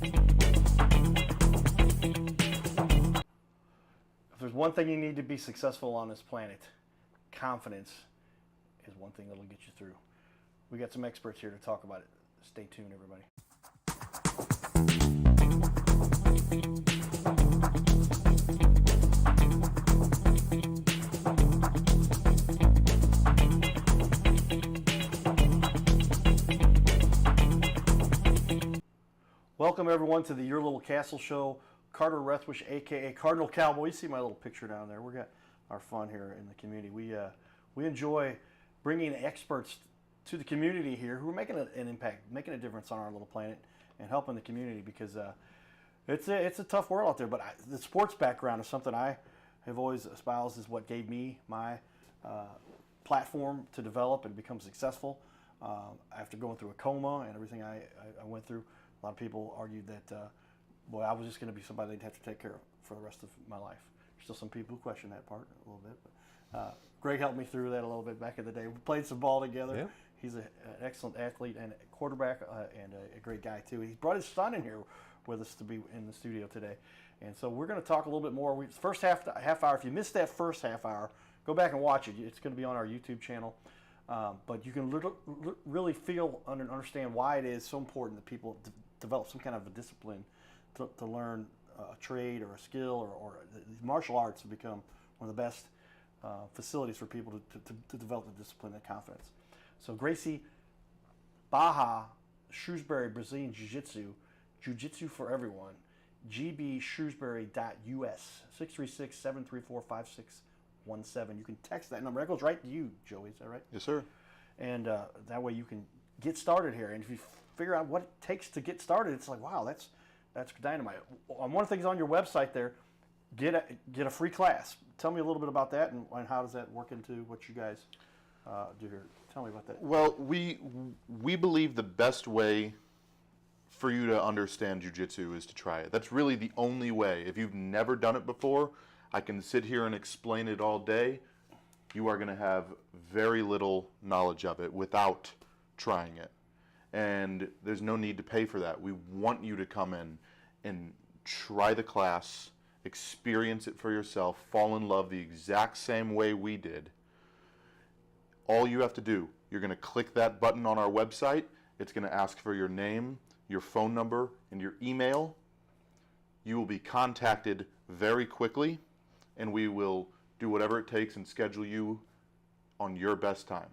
If there's one thing you need to be successful on this planet, confidence is one thing that'll get you through. We got some experts here to talk about it. Stay tuned, everybody. Welcome everyone to the Your Little Castle Show. Carter Rethwish, aka Cardinal Cowboy. You see my little picture down there. We got our fun here in the community. We enjoy bringing experts to the community here who are making an impact, making a difference on our little planet, and helping the community because it's a tough world out there. But the sports background is something I have always espoused is what gave me my platform to develop and become successful. After going through a coma and everything I went through, a lot of people argued that boy, I was just going to be somebody they'd have to take care of for the rest of my life. There's still some people who question that part a little bit. But Greg helped me through that a little bit back in the day. We played some ball together. Yeah. He's an excellent athlete and a quarterback and a great guy, too. He brought his son in here with us to be in the studio today. And so we're going to talk a little bit more. First half hour, if you missed that first half hour, go back and watch it. It's going to be on our YouTube channel. But you can really feel and understand why it is so important that people develop some kind of a discipline to learn a trade or a skill or martial arts have become one of the best facilities for people to develop the discipline and confidence. So Gracie Barra Shrewsbury Brazilian Jiu Jitsu, Jiu Jitsu for everyone, gbshrewsbury.us, 636-734-5617. You can text that number. That goes right to you, Joey, is that right? Yes, sir. And that way you can get started here. And if you figure out what it takes to get started, it's like, wow, that's dynamite. One of the things on your website there, get a free class. Tell me a little bit about that and how does that work into what you guys do here. Tell me about that. Well, we believe the best way for you to understand jiu-jitsu is to try it. That's really the only way. If you've never done it before, I can sit here and explain it all day. You are going to have very little knowledge of it without trying it. And there's no need to pay for that. We want you to come in and try the class, experience it for yourself, fall in love the exact same way we did. All you have to do, you're going to click that button on our website. It's going to ask for your name, your phone number, and your email. You will be contacted very quickly, and we will do whatever it takes and schedule you on your best time.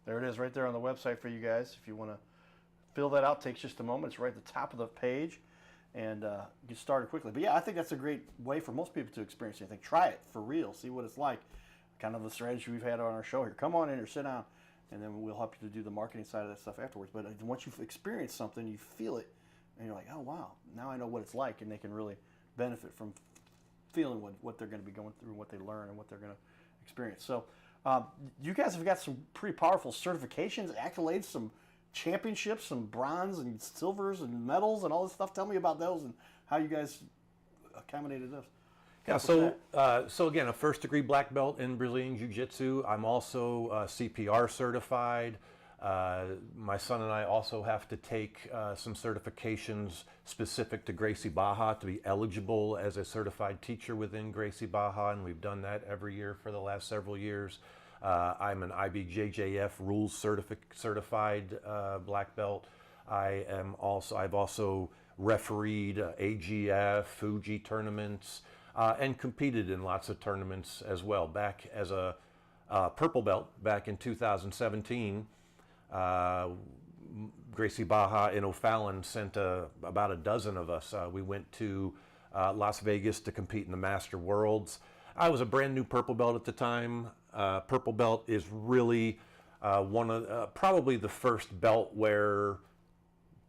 There it is right there on the website for you guys. If you want to fill that out, takes just a moment. It's right at the top of the page and get started quickly. But yeah, I think that's a great way for most people to experience anything. Try it for real. See what it's like. Kind of the strategy we've had on our show here. Come on in here, sit down, and then we'll help you to do the marketing side of that stuff afterwards. But once you've experienced something, you feel it, and you're like, oh, wow, now I know what it's like, and they can really benefit from feeling what they're going to be going through, what they learn, and what they're going to experience. So you guys have got some pretty powerful certifications, accolades, some championships, some bronze and silvers and medals and all this stuff. Tell me about those and how you guys accommodated those. Yeah, so again, a first-degree black belt in Brazilian Jiu-Jitsu. I'm also CPR certified. My son and I also have to take some certifications specific to Gracie Barra to be eligible as a certified teacher within Gracie Barra, and we've done that every year for the last several years. I'm an IBJJF rules certified black belt. I've also refereed AGF, Fuji tournaments, and competed in lots of tournaments as well. Back as a purple belt back in 2017, Gracie Barra in O'Fallon sent about a dozen of us. We went to Las Vegas to compete in the Master Worlds. I was a brand new purple belt at the time. Purple belt is really probably the first belt where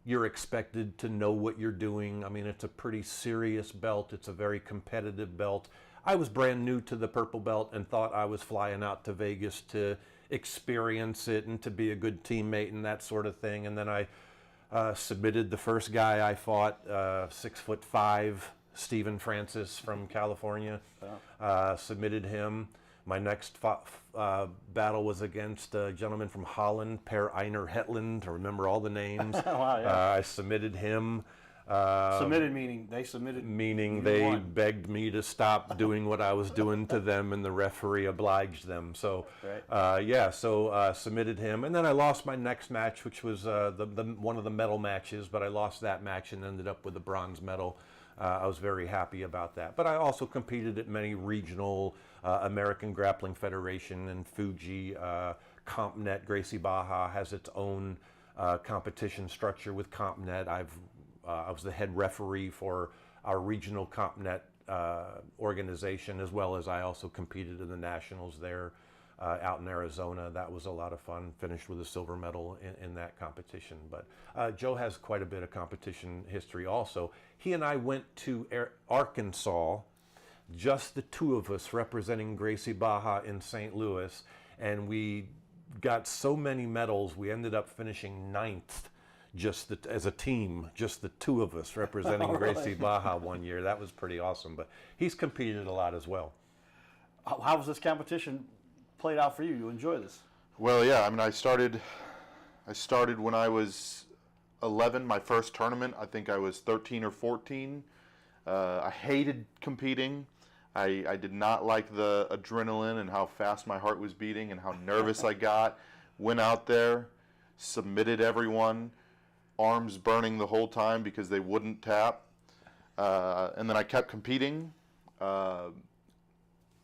you're expected to know what you're doing. I mean, it's a pretty serious belt. It's a very competitive belt. I was brand new to the purple belt and thought I was flying out to Vegas to experience it and to be a good teammate and that sort of thing. And then I submitted the first guy I fought, 6'5", Stephen Francis from California. Submitted him. My next battle was against a gentleman from Holland, Per Einar Hetland, to remember all the names. Wow, yeah. I submitted him. Submitted meaning they submitted. Meaning you they won. begged me to stop doing what I was doing to them, and the referee obliged them. So, Right. submitted him, and then I lost my next match, which was the one of the medal matches. But I lost that match and ended up with a bronze medal. I was very happy about that. But I also competed at many regional, American Grappling Federation and Fuji, CompNet. Gracie Barra has its own competition structure with CompNet. I was the head referee for our regional CompNet organization, as well as I also competed in the nationals there out in Arizona. That was a lot of fun. Finished with a silver medal in that competition. But Joe has quite a bit of competition history also. He and I went to Arkansas, just the two of us representing Gracie Barra in St. Louis, and we got so many medals, we ended up finishing 9th as a team, just the two of us representing Oh, really? Gracie Barra one year. That was pretty awesome, but he's competed a lot as well. How was this competition played out for you? You enjoy this? Well, yeah. I mean, I started when I was 11. My first tournament, I think I was 13 or 14. I hated competing. I did not like the adrenaline and how fast my heart was beating and how nervous I got. Went out there, submitted everyone, arms burning the whole time because they wouldn't tap. And then I kept competing. I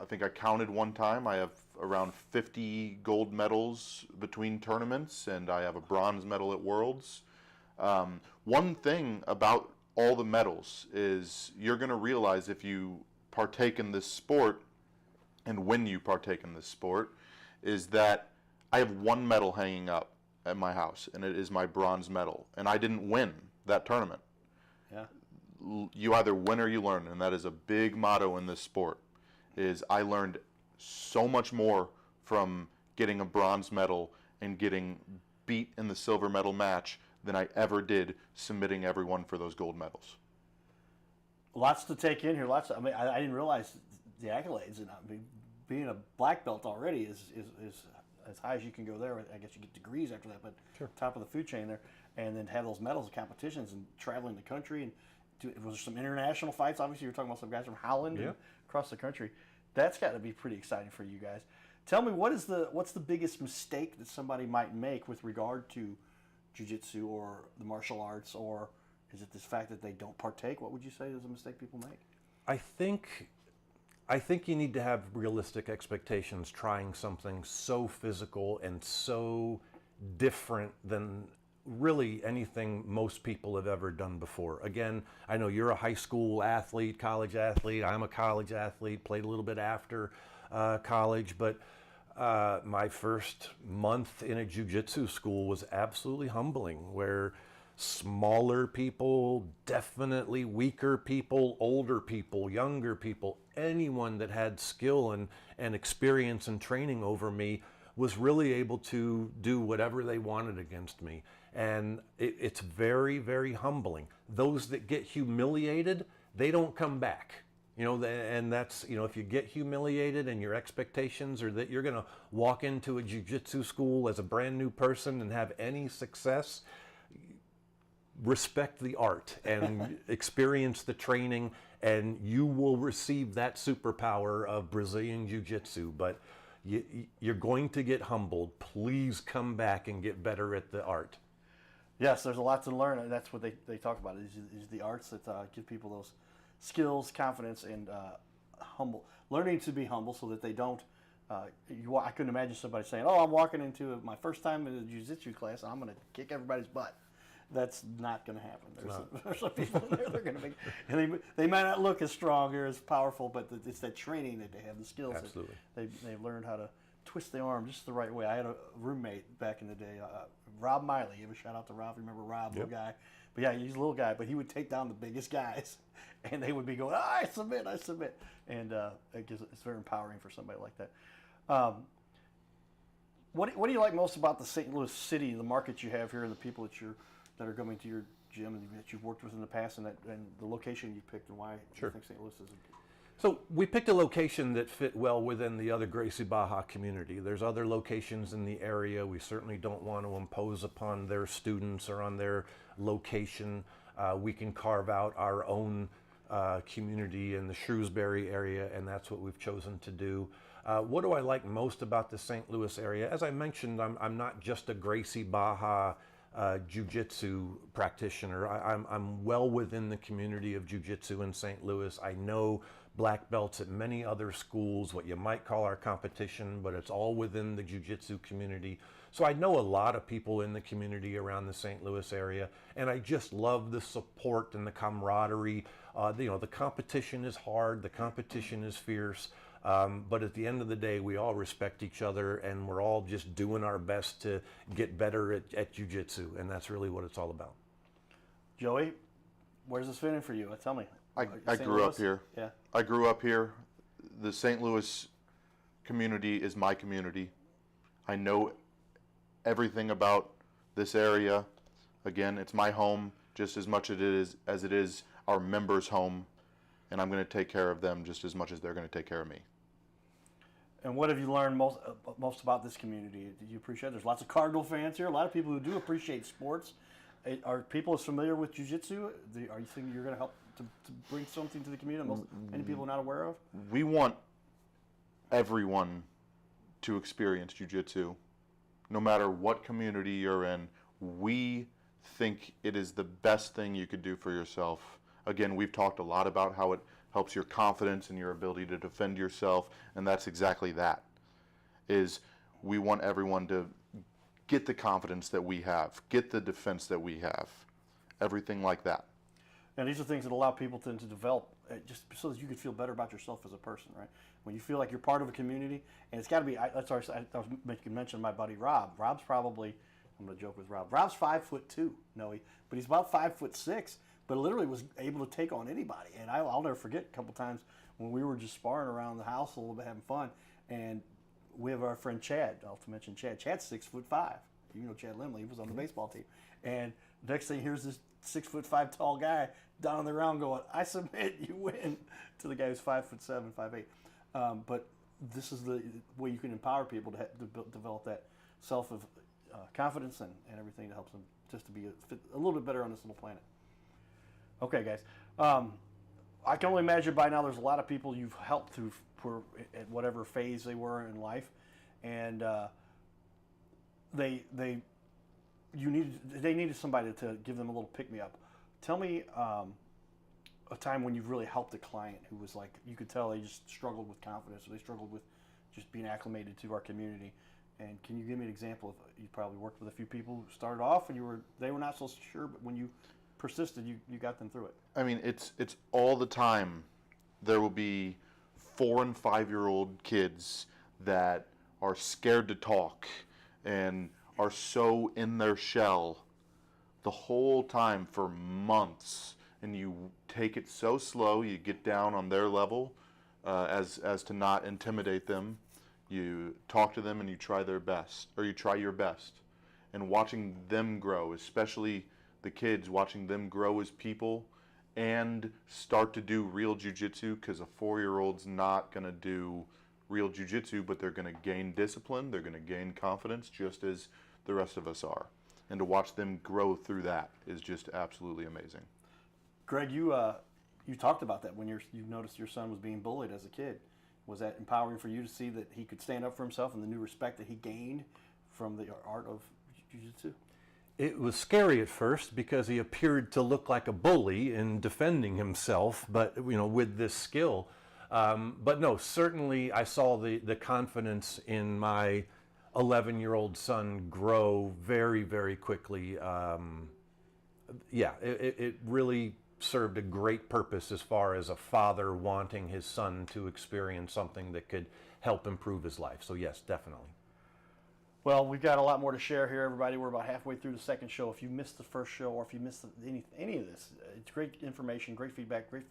think I counted one time. I have around 50 gold medals between tournaments, and I have a bronze medal at Worlds. One thing about all the medals is you're going to realize if you partake in this sport, and when you partake in this sport, is that I have one medal hanging up at my house, and it is my bronze medal, and I didn't win that tournament. Yeah. You either win or you learn, and that is a big motto in this sport. Is I learned so much more from getting a bronze medal and getting beat in the silver medal match than I ever did submitting everyone for those gold medals. Lots to take in here. Lots. I mean, I didn't realize the accolades, and I mean, being a black belt already is as high as you can go there. I guess you get degrees after that, but Sure. top of the food chain there, and then have those medals and competitions and traveling the country and was there some international fights? Obviously, you're talking about some guys from Holland and across the country. That's got to be pretty exciting for you guys. Tell me, what's the biggest mistake that somebody might make with regard to jiu-jitsu or the martial arts, or is it this fact that they don't partake? What would you say is a mistake people make? I think you need to have realistic expectations trying something so physical and so different than really anything most people have ever done before. Again, I know you're a high school athlete, college athlete. I'm a college athlete, played a little bit after college, but my first month in a jiu-jitsu school was absolutely humbling, where smaller people, definitely weaker people, older people, younger people, anyone that had skill and experience and training over me was really able to do whatever they wanted against me. And it's very, very humbling. Those that get humiliated, they don't come back. And that's, if you get humiliated and your expectations are that you're going to walk into a jiu-jitsu school as a brand new person and have any success, respect the art and experience the training, and you will receive that superpower of Brazilian jiu-jitsu. But you're going to get humbled. Please come back and get better at the art. Yes, there's a lot to learn, and that's what they talk about. Is the arts that give people those skills, confidence, and learning to be humble, so that they don't. I couldn't imagine somebody saying, "Oh, I'm walking into my first time in a jiu-jitsu class, and I'm going to kick everybody's butt." That's not going to happen. There's some people in there that are going to make, and they might not look as strong or as powerful, but it's that training that they have, the skills. Absolutely. That they've learned how to twist the arm just the right way. I had a roommate back in the day, Rob Miley. Give a shout out to Rob. Remember Rob, little guy? But yeah, he's a little guy, but he would take down the biggest guys, and they would be going, I submit. And it's very empowering for somebody like that. What do you like most about the St. Louis city, the market you have here, and the people that are coming to your gym and that you've worked with in the past, and the location you picked, and why you think St. Louis is So we picked a location that fit well within the other Gracie Barra community. There's other locations in the area. We certainly don't want to impose upon their students or on their location. we can carve out our own community in the Shrewsbury area, and that's what we've chosen to do. What do I like most about the St. Louis area? As I mentioned, I'm not just a Gracie Barra Jiu Jitsu practitioner. I'm well within the community of Jiu Jitsu in St. Louis. I know black belts at many other schools, what you might call our competition, but it's all within the Jiu Jitsu community. So I know a lot of people in the community around the St. Louis area, and I just love the support and the camaraderie. The competition is hard, the competition is fierce, but at the end of the day, we all respect each other, and we're all just doing our best to get better at Jiu Jitsu, and that's really what it's all about. Joey, where's this fit in for you? Tell me. I grew up here. Yeah. I grew up here. The St. Louis community is my community. I know everything about this area. Again, it's my home just as much as it is our members' home, and I'm going to take care of them just as much as they're going to take care of me. And what have you learned most about this community? Did you appreciate it? There's lots of Cardinal fans here, a lot of people who do appreciate sports. Are people as familiar with Jiu Jitsu? Are you thinking you're going to help to bring something to the community that many people are not aware of? We want everyone to experience Jiu Jitsu. No matter what community you're in, we think it is the best thing you could do for yourself. Again, we've talked a lot about how it helps your confidence and your ability to defend yourself, and that's exactly that. We want everyone to get the confidence that we have, get the defense that we have, everything like that. And these are things that allow people to develop just so that you can feel better about yourself as a person, right? When you feel like you're part of a community, and it's got to be, I was making mention of my buddy Rob. Rob's probably, I'm going to joke with Rob. Rob's 5'2", but he's about 5'6", but literally was able to take on anybody. And I'll never forget a couple times when we were just sparring around the house a little bit, having fun, and we have our friend Chad. I'll to mention Chad. Chad's 6'5". You know Chad Limley. He was on the baseball team. And next thing, here's this 6'5" tall guy down on the ground going, "I submit, you win," to the guy who's 5'7", 5'8". But this is the way you can empower people to develop that self of confidence and everything that helps them just to be a little bit better on this little planet. Okay, guys. I can only imagine by now there's a lot of people you've helped through at whatever phase they were in life, and they needed somebody to give them a little pick me up. Tell me a time when you've really helped a client who was like, you could tell they just struggled with confidence, or they struggled with just being acclimated to our community. And can you give me an example of, you probably worked with a few people who started off and they were not so sure, but when you persisted, you got them through it. I mean, it's all the time. There will be 4- and 5-year-old kids that are scared to talk and are so in their shell the whole time for months, and you take it so slow, you get down on their level as to not intimidate them. You talk to them and you try their best, or you try your best. And watching them grow, especially the kids, watching them grow as people and start to do real jiu-jitsu, because a 4-year-old's not going to do real jiu-jitsu, but they're going to gain discipline, they're going to gain confidence just as the rest of us are. And to watch them grow through that is just absolutely amazing. Greg, you talked about that when you noticed your son was being bullied as a kid. Was that empowering for you to see that he could stand up for himself and the new respect that he gained from the art of jiu-jitsu? It was scary at first because he appeared to look like a bully in defending himself, but with this skill. But no, certainly I saw the confidence in my 11-year-old son grow very, very quickly. It really served a great purpose as far as a father wanting his son to experience something that could help improve his life. So yes, definitely. Well, we've got a lot more to share here, everybody. We're about halfway through the second show. If you missed the first show, or if you missed any of this, it's great information, great feedback, great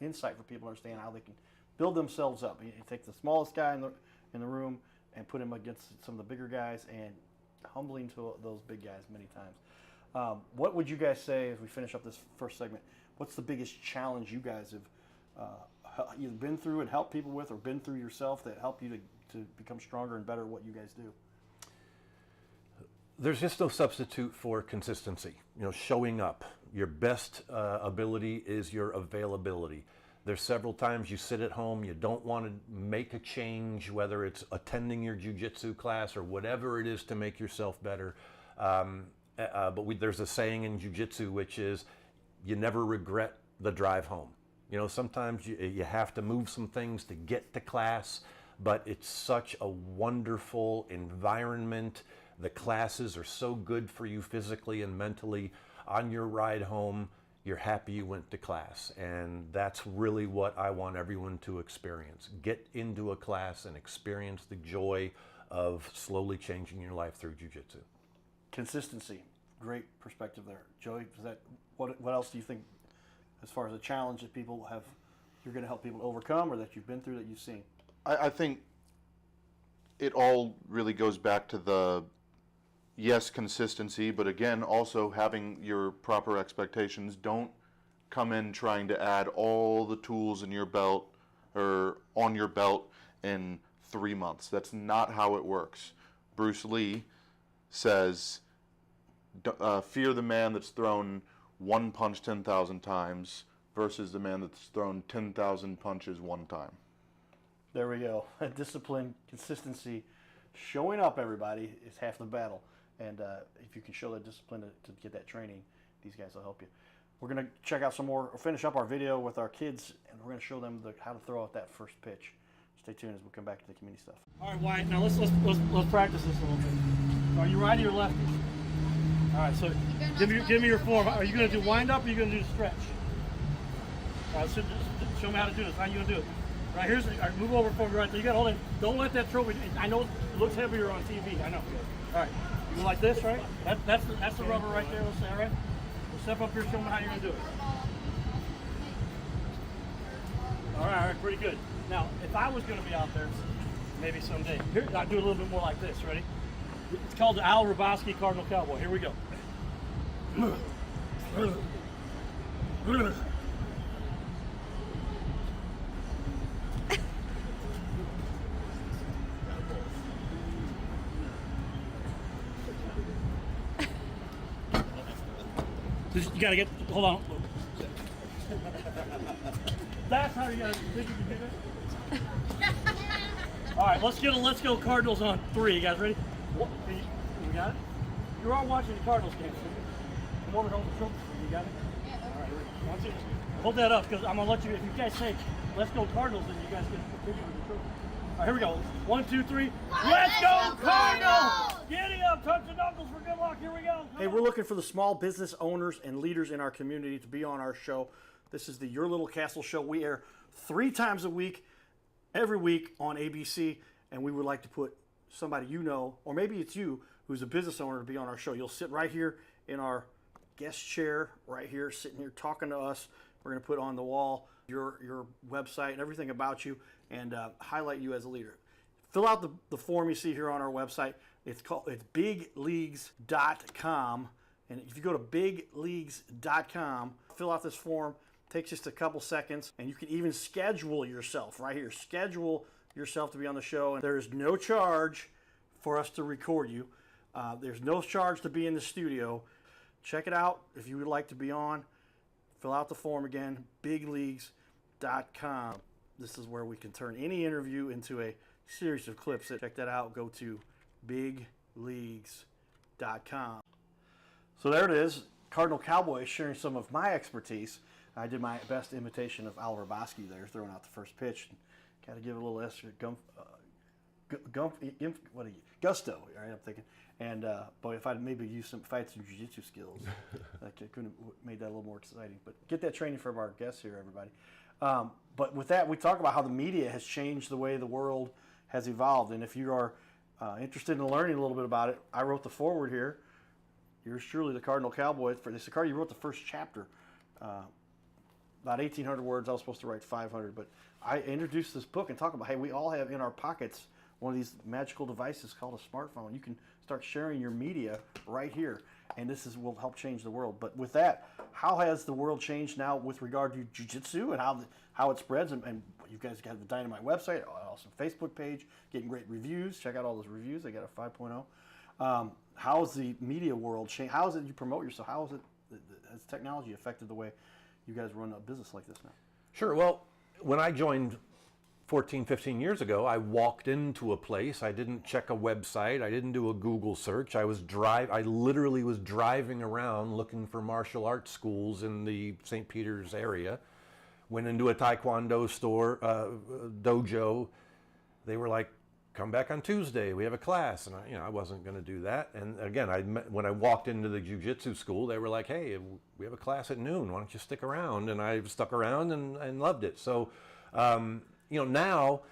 insight for people to understand how they can build themselves up. You take the smallest guy in the room and put him against some of the bigger guys, and humbling to those big guys many times. What would you guys say as we finish up this first segment? What's the biggest challenge you guys have either been through and helped people with, or been through yourself that helped you to become stronger and better at what you guys do? There's just no substitute for consistency. You know, showing up. Your best ability is your availability. There's several times you sit at home, you don't want to make a change, whether it's attending your jiu-jitsu class or whatever it is to make yourself better. There's a saying in jiu-jitsu which is, you never regret the drive home. You know, sometimes you have to move some things to get to class, but it's such a wonderful environment. The classes are so good for you physically and mentally. On your ride home, you're happy you went to class. And that's really what I want everyone to experience. Get into a class and experience the joy of slowly changing your life through jiu-jitsu. Consistency. Great perspective there. Joey, is that, what else do you think as far as a challenge that people have, you're going to help people overcome, or that you've been through, that you've seen? I think it all really goes back to the, yes, consistency, but again, also having your proper expectations. Don't come in trying to add all the tools in your belt or on your belt in 3 months. That's not how it works. Bruce Lee says, fear the man that's thrown one punch 10,000 times versus the man that's thrown 10,000 punches one time. There we go. Discipline, consistency, showing up, everybody, is half the battle. And if you can show that discipline to get that training, these guys will help you. We're going to check out some more, or finish up our video with our kids, and we're going to show them how to throw out that first pitch. Stay tuned as we come back to the community stuff. All right, Wyatt, now let's practice this a little bit. Are you righty or lefty? All right, so give me your form. Are you going to do wind up, or are you going to do stretch? All right, so just show me how to do this. How are you going to do it? Right, all right, move over for me right there. You got to hold it. Don't let that trophy, I know it looks heavier on TV, I know. All right, you go like this, right? That's the rubber right there, let's say, all right? We'll step up here, show me how you're going to do it. All right, pretty good. Now, if I was going to be out there, maybe someday, here, I'll do a little bit more like this, ready? It's called the Al Roboski Cardinal Cowboy. Here we go. You gotta get, hold on. That's how you gotta, think you can do that? All right, let's go Cardinals on 3. You guys ready? You got it? You're all watching the Cardinals game. Come over and hold the trophy. You got it? Yeah. All right, one, two. Hold that up, because I'm gonna let you, if you guys say, let's go Cardinals, then you guys get a picture with the trophy. All right, here we go. 1, 2, 3. Let's go Cardinals! Giddy up, touch the knuckles for good luck. Here we go. Hey, we're looking for the small business owners and leaders in our community to be on our show. This is the Your Little Castle Show. We air 3 times a week, every week on ABC, and we would like to put somebody you know, or maybe it's you, who's a business owner, to be on our show. You'll sit right here in our guest chair, right here, sitting here talking to us. We're going to put on the wall your website and everything about you, and highlight you as a leader. Fill out the form you see here on our website. It's bigleagues.com, and if you go to bigleagues.com, fill out this form. It takes just a couple seconds, and you can even schedule yourself right here. Schedule yourself to be on the show, and there is no charge for us to record you. There's no charge to be in the studio. Check it out if you would like to be on. Fill out the form again, bigleagues.com. This is where we can turn any interview into a series of clips. Check that out. Go to bigleagues.com. So there it is, Cardinal Cowboy sharing some of my expertise. I did my best imitation of Al Roboski there, throwing out the first pitch. Got to give it a little extra gusto, right? I'm thinking. And boy, if I'd maybe used if I had some jiu-jitsu skills, I could have made that a little more exciting. But get that training from our guests here, everybody. But with that, we talk about how the media has changed the way the world has evolved. And if you are interested in learning a little bit about it, I wrote the foreword here. Yours truly, the Cardinal Cowboy. For this, you wrote the first chapter. About 1,800 words. I was supposed to write 500, but I introduced this book and talk about, hey, we all have in our pockets one of these magical devices called a smartphone. You can start sharing your media right here, and will help change the world. But with that, how has the world changed now with regard to jiu-jitsu and how it spreads? And you guys got the Dynamite website, awesome Facebook page, getting great reviews. Check out all those reviews. They got a 5.0. How has the media world changed? How is it you promote yourself? How has technology affected the way you guys run a business like this now? Sure. Well, when I joined 14, 15 years ago, I walked into a place. I didn't check a website. I didn't do a Google search. I literally was driving around looking for martial arts schools in the St. Peter's area. Went into a Taekwondo store, dojo. They were like, "Come back on Tuesday. We have a class." And I wasn't going to do that. And again, when I walked into the Jiu Jitsu school, they were like, "Hey, we have a class at noon. Why don't you stick around?" And I stuck around and loved it. So, now,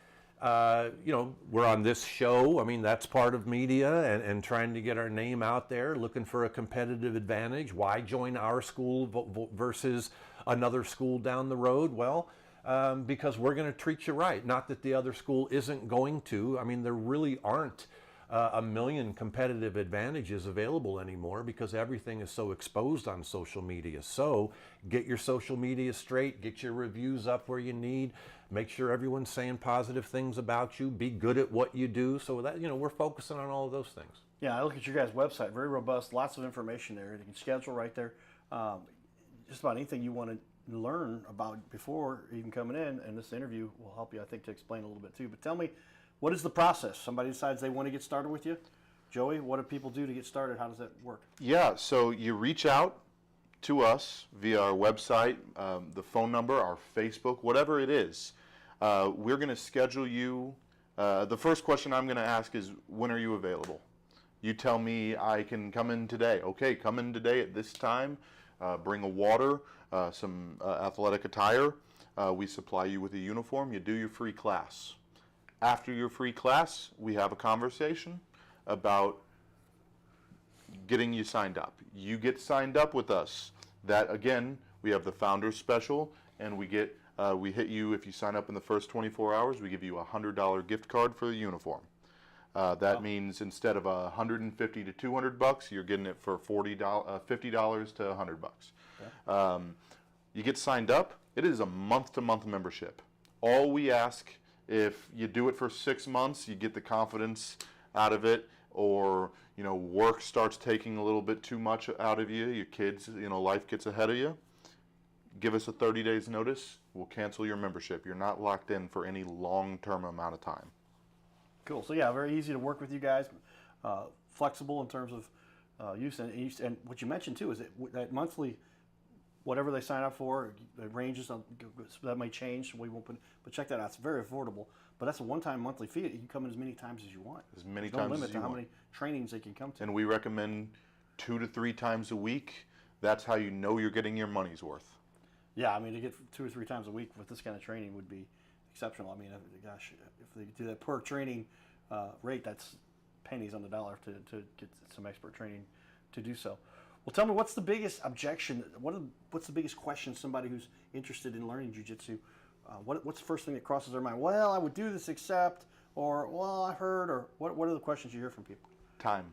we're on this show. I mean, that's part of media and trying to get our name out there, looking for a competitive advantage. Why join our school versus another school down the road? Well, because we're going to treat you right. Not that the other school isn't going to. I mean, there really aren't a million competitive advantages available anymore because everything is so exposed on social media. So get your social media straight, get your reviews up where you need, make sure everyone's saying positive things about you, be good at what you do. So that, we're focusing on all of those things. Yeah, I look at your guys' website, very robust, lots of information there. You can schedule right there. Just about anything you want to learn about before even coming in, and this interview will help you, I think, to explain a little bit too. But tell me, what is the process? Somebody decides they want to get started with you. Joey, what do people do to get started? How does that work? Yeah, so you reach out to us via our website, the phone number, our Facebook, whatever it is. We're going to schedule you. The first question I'm going to ask is, when are you available? You tell me I can come in today. Okay, come in today at this time. Bring a water, some athletic attire. We supply you with a uniform. You do your free class. After your free class, we have a conversation about getting you signed up. You get signed up with us. That, again, we have the Founders Special, and we hit you, if you sign up in the first 24 hours, we give you a $100 gift card for the uniform. That means instead of $150 to $200, you're getting it for $50 to $100. Yeah. You get signed up. It is a month-to-month membership. All we ask, if you do it for 6 months, you get the confidence out of it, or work starts taking a little bit too much out of you. Your kids, life gets ahead of you. Give us a 30 days notice. We'll cancel your membership. You're not locked in for any long-term amount of time. Cool. So yeah, very easy to work with you guys. Flexible in terms of use, and what you mentioned too is that monthly, whatever they sign up for, it ranges. That might change. We won't but check that out. It's very affordable. But that's a one-time monthly fee. You can come in as many times as you want. As many There's times no limit as you to how want. many trainings they can come to. And we recommend 2 to 3 times a week. That's how you know you're getting your money's worth. Yeah, I mean, to get 2 or 3 times a week with this kind of training would be exceptional. I mean, gosh, if they do that per training rate, that's pennies on the dollar to get some expert training to do so. Well, tell me, what's the biggest objection? What's the biggest question somebody who's interested in learning jiu-jitsu? What's the first thing that crosses their mind? Well, I would do this except, or well, I heard, or what are the questions you hear from people? Time.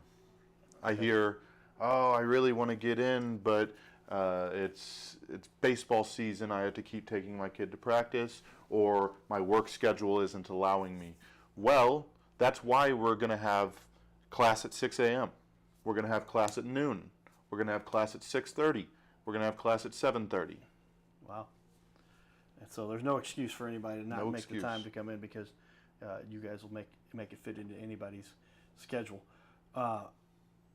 I hear, oh, I really want to get in, but it's baseball season. I have to keep taking my kid to practice, or my work schedule isn't allowing me. Well, that's why we're going to have class at 6 a.m. We're going to have class at noon. We're going to have class at 6:30. We're going to have class at 7:30. Wow. And so there's no excuse for anybody to not No make excuse. the time to come in, because you guys will make it fit into anybody's schedule.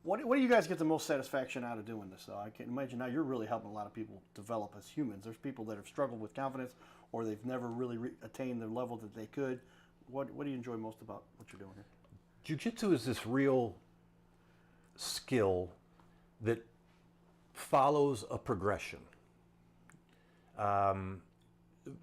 What do you guys get the most satisfaction out of doing this, though? I can imagine now you're really helping a lot of people develop as humans. There's people that have struggled with confidence, or they've never really attained the level that they could. What do you enjoy most about what you're doing here? Jiu-jitsu is this real skill that follows a progression.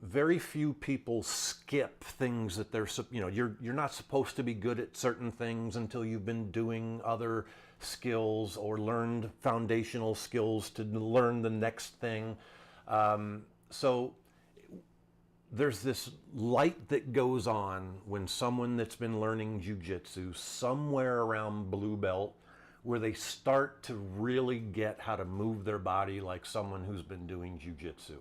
Very few people skip things that they're, you're not supposed to be good at certain things until you've been doing other skills or learned foundational skills to learn the next thing. So there's this light that goes on when someone that's been learning jiu-jitsu somewhere around blue belt, where they start to really get how to move their body like someone who's been doing jiu-jitsu.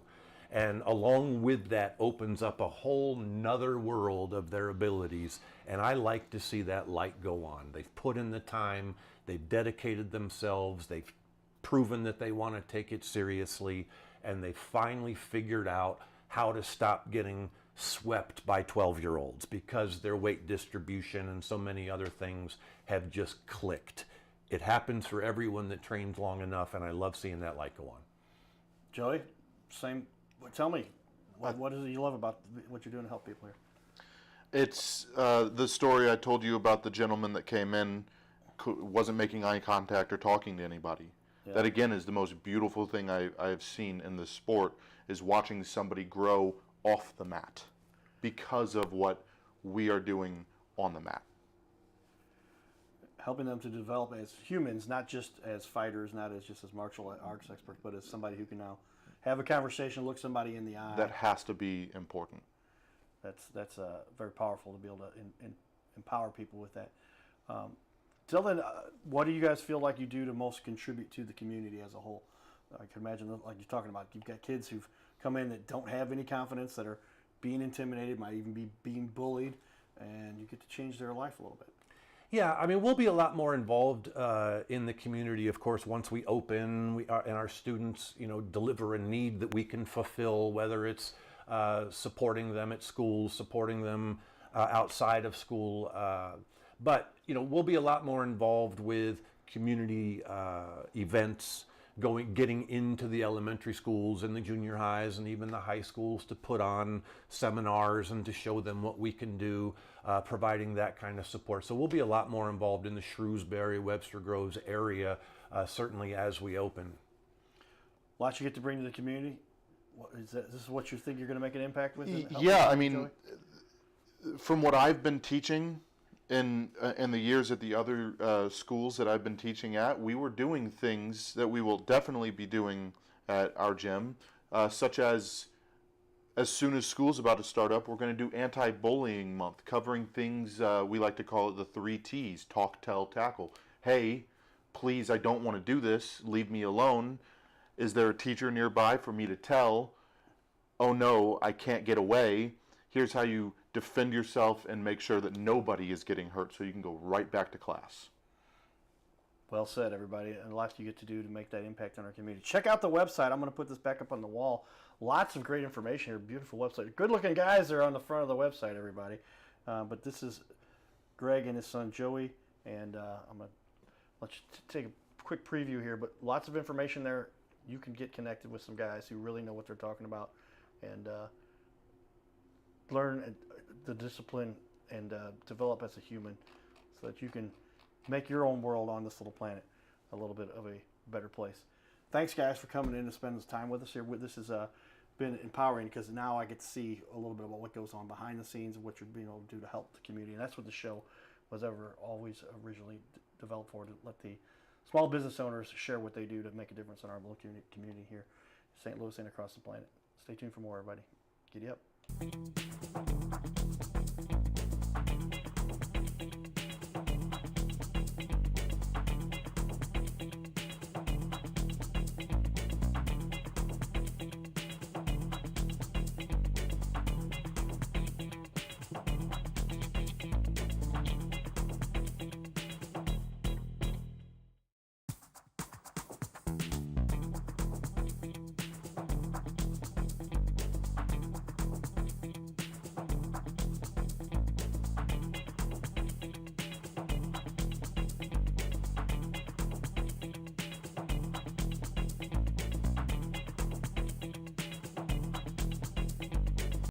And along with that opens up a whole nother world of their abilities. And I like to see that light go on. They've put in the time, they've dedicated themselves, they've proven that they want to take it seriously, and they finally figured out how to stop getting swept by 12-year-olds because their weight distribution and so many other things have just clicked. It happens for everyone that trains long enough, and I love seeing that light go on. Joey, same. Tell me, what is it you love about what you're doing to help people here? It's the story I told you about the gentleman that came in, wasn't making eye contact or talking to anybody. Yeah. That again is the most beautiful thing I've seen in this sport, is watching somebody grow off the mat because of what we are doing on the mat. Helping them to develop as humans, not just as fighters, not as just as martial arts experts, but as somebody who can now have a conversation, look somebody in the eye. That has to be important. That's very powerful to be able to empower people with that. Till then, what do you guys feel like you do to most contribute to the community as a whole? I can imagine, like you're talking about, you've got kids who've come in that don't have any confidence, that are being intimidated, might even be being bullied, and you get to change their life a little bit. Yeah, I mean, we'll be a lot more involved in the community, of course, once we open, and our students, deliver a need that we can fulfill, whether it's supporting them at school, supporting them outside of school. But, we'll be a lot more involved with community events, getting into the elementary schools and the junior highs and even the high schools to put on seminars and to show them what we can do, providing that kind of support. So we'll be a lot more involved in the Shrewsbury, Webster Groves area, certainly as we open. Lots you get to bring to the community. Is this what you think you're going to make an impact with? Yeah, I mean, from what I've been teaching in the years at the other schools that I've been teaching at, we were doing things that we will definitely be doing at our gym, such as soon as school's about to start up, we're going to do anti-bullying month, covering things, we like to call it the 3 T's, talk, tell, tackle. Hey, please, I don't want to do this, leave me alone. Is there a teacher nearby for me to tell? Oh no, I can't get away. Here's how you defend yourself and make sure that nobody is getting hurt so you can go right back to class. Well said, everybody. And lots you get to do to make that impact on our community. Check out the website. I'm going to put this back up on the wall. Lots of great information here. Beautiful website. Good-looking guys are on the front of the website, everybody. But this is Greg and his son, Joey. And I'm going to let you take a quick preview here. But lots of information there. You can get connected with some guys who really know what they're talking about. And learn the discipline and develop as a human so that you can make your own world on this little planet a little bit of a better place. Thanks, guys, for coming in and spending this time with us here. This has been empowering because now I get to see a little bit about what goes on behind the scenes and what you're being able to do to help the community. And that's what the show was always originally developed for, to let the small business owners share what they do to make a difference in our little community here in St. Louis and across the planet. Stay tuned for more, everybody. Giddy up.